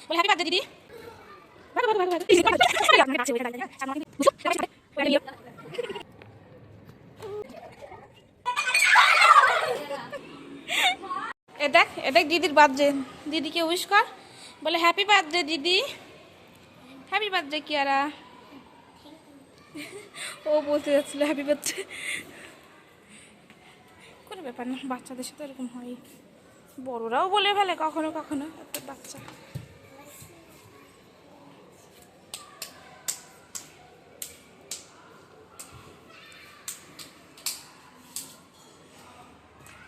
বলে happy birthday দিদি। এ দেখ দিদির বার্থডে, দিদিকে উইশ কর, বলে হ্যাপি বার্থডে দিদি, হ্যাপি বার্থডে কিয়ারা। ও বলতে যাচ্ছিল হ্যাপি বার্থডে। কোনো ব্যাপার না, বাচ্চাদের সাথে এরকম হয়, বড়রাও বলে ফেলে কখনো কখনো, একটা বাচ্চা।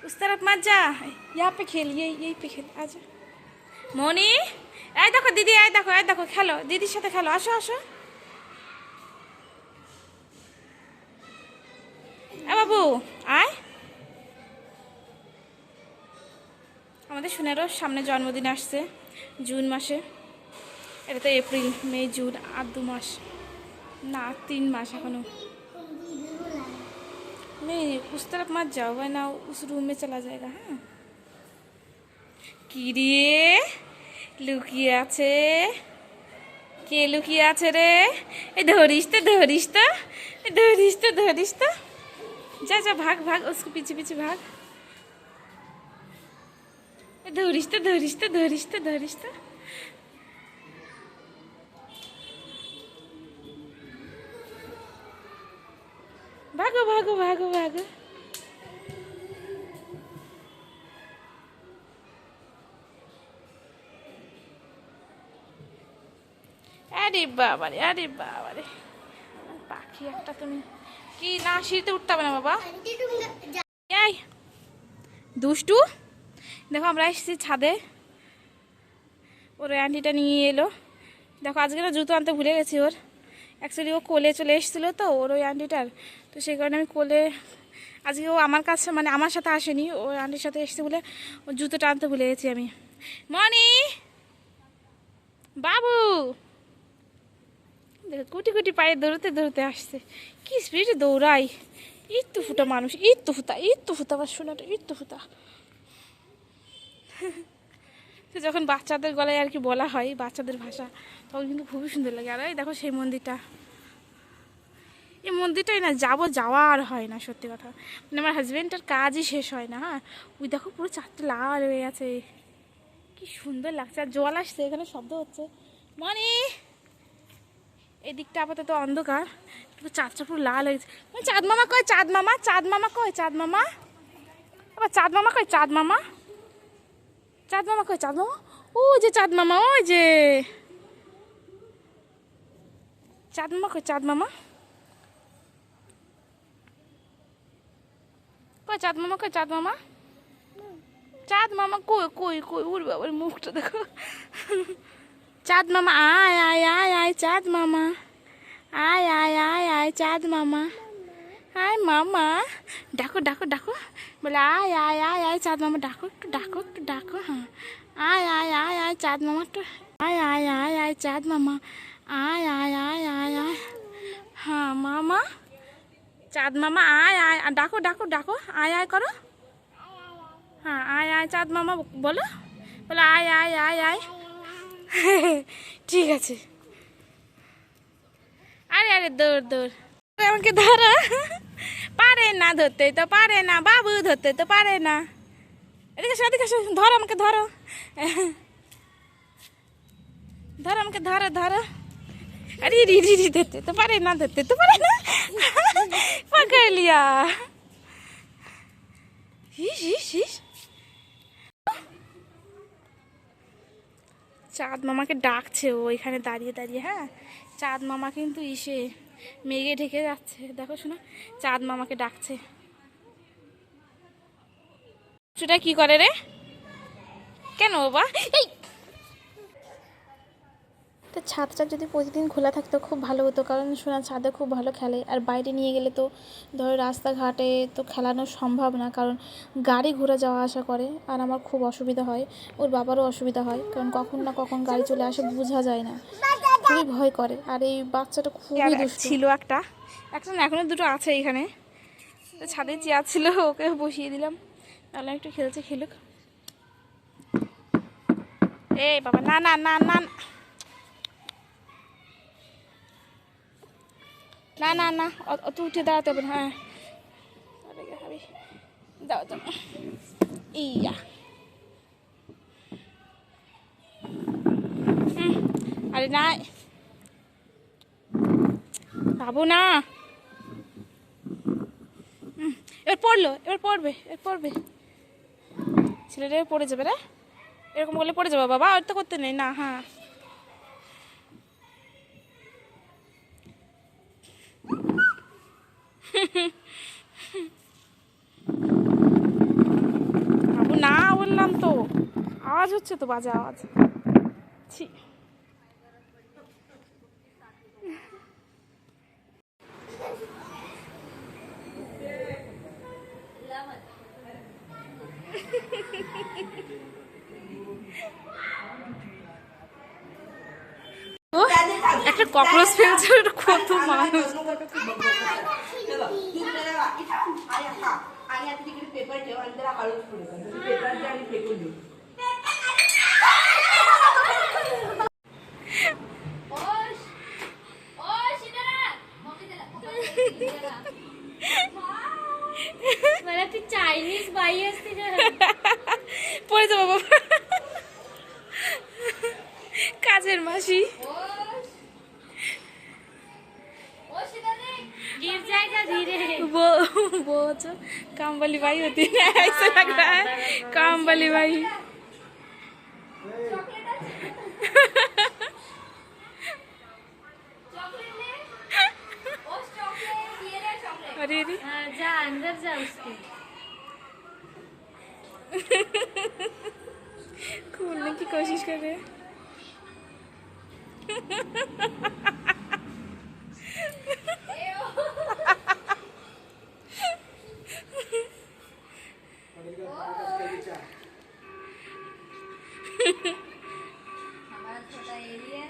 उस तरफ मत जा, यहाँ पे खेल, यही पे खेल, आजा মনি। এই দেখো দিদি, এই দেখো খেলো, দিদির সাথে খেলো, আসো আসো। এ বাবু আয়। আমাদের সোনারও সামনে জন্মদিন আসছে জুন মাসে, এটা তো এপ্রিল মে জুন, আর 2 মাস না 3 মাস এখনো। नहीं उस तरफ मत जाओ वरना उस रूम में चला जाएगा। हाँ কি রে লুকিয়ে আছে, কে লুকিয়ে আছে রে? এই ধরিস তো যা যা ভাগ ভাগ, उसको पीछे पीछे भाग। ধরিস তো ভাগো ভাগো ভাগো ভাগো। আরে বাবারে পাখি একটা, তুমি কি না সিঁড়িতে উঠতে হবে না বাবা। এই দুষ্টু, দেখো আমরা এসেছি ছাদে, ওর আন্টিটা নিয়ে এলো। দেখো আজকে না জুতো আনতে ভুলে গেছি ওর, অ্যাকচুয়ালি ও কোলে চলে এসেছিলো তো ওর ওই আন্টিটার, তো সেই কারণে আমি কোলে, আজকে ও আমার কাছে মানে আমার সাথে আসেনি, ওর আন্টির সাথে এসেছে বলে ও জুতোটা আনতে ভুলে গেছি আমি। মনি বাবু দেখো কুটি পায়ে দৌড়তে আসছে, কি স্পিডে দৌড়াই। ঈদ তো ফুটা মানুষ, ঈদ তো ফুটা আমার শোনাটা, ঈদ তো ফুটা। তো যখন বাচ্চাদের গলায় আর কি বলা হয় বাচ্চাদের ভাষা, তখন কিন্তু খুবই সুন্দর লাগে। আর এই দেখো সেই মন্দিরটা, এই মন্দিরটাই না যাওয়া আর হয় না, সত্যি কথা মানে আমার হাজব্যান্ডটার কাজই শেষ হয় না। হ্যাঁ ওই দেখো পুরো চারটে লাল হয়ে আছে, কি সুন্দর লাগছে, আর জল আসছে, এখানে শব্দ হচ্ছে। মানে এই দিকটা আপাতত অন্ধকার, চাঁদটা পুরো লাল হয়েছে। চাঁদ মামা কয়, চাঁদ মামা কয়, চাঁদ মামা কয়, চাঁদ মামা। ও যে চাঁদ মামা, ওই যে চাঁদ মামা কয়, চাঁদ মামা কই উড় বাবার মুখটা দেখো। চাঁদ মামা আয় চাঁদ মামা আয় চাঁদ মামা, আয় মামা, ডাকো বলে আয় চাঁদ মামা, ডাকো একটু ডাকো। হ্যাঁ আয় চাঁদ মামা, একটু আয় চাঁদ মামা, আয়। হ্যাঁ মামা, চাঁদ মামা আয় ডাকো আয় করো। হ্যাঁ আয় চাঁদ মামা বলো, বলে আয়। ঠিক আছে। আরে দৌড় আমাকে ধরো, পারে না ধরতে তো পারে না বাবু, ধরতে তো পারে না। এদিকে ধরো আমাকে, ধরো আমাকে, ধরো। अरे री धरते तो पारे ना पकड़ लिया। চাঁদ মামাকে ডাকছে ও এখানে দাঁড়িয়ে। হ্যাঁ চাঁদ মামা কিন্তু মেঘে ঢেকে যাচ্ছে, দেখো শোনা, চাঁদ মামাকে ডাকছে। সেটা কি করে রে, কেন বাবা? তো ছাদটা যদি প্রতিদিন খোলা থাকতো খুব ভালো হতো, কারণ শোনা ছাদে খুব ভালো খেলে, আর বাইরে নিয়ে গেলে তো ধরো রাস্তাঘাটে তো খেলানো সম্ভব না, কারণ গাড়ি ঘোড়া যাওয়া আসা করে, আর আমার খুব অসুবিধা হয়, ওর বাবারও অসুবিধা হয়, কারণ কখন না কখন গাড়ি চলে আসে বোঝা যায় না, খুবই ভয় করে। আর এই বাচ্চাটা খুবই দুষ্টু ছিল, একটা না এখনো দুটো আছে এখানে, তো ছাদে চেয়ার ছিল ওকে বসিয়ে দিলাম, তাহলে একটু খেলুক। এই বাবা না না না না না না না অত উঠে দাঁড়াতে হবে না। হ্যাঁ দাও দাও ইয়া আরে না বাবু না। এবার পড়লো, এবার পড়বে, এবার পড়বে, ছেলেটা পড়ে যাবে রে, এরকম করলে পড়ে যাবে বাবা, আর তো করতে নেই না। হ্যাঁ বাবু না বললাম তো, আওয়াজ হচ্ছে তো, বাজে আওয়াজ। ছি একটা ককরোচ ফেলছে, কত মানুষ। चायनीज बाई असते পড়ে যাবো বাবা, কাজের মাসি गिर जाएगा धीरे। वो जो काम वाली बाई होती है ना, ऐसा लग रहा है काम वाली बाई। अरे अरे जा अंदर जा उसके। खोलने की कोशिश कर रहे हैं। हमारा छोटा एरिया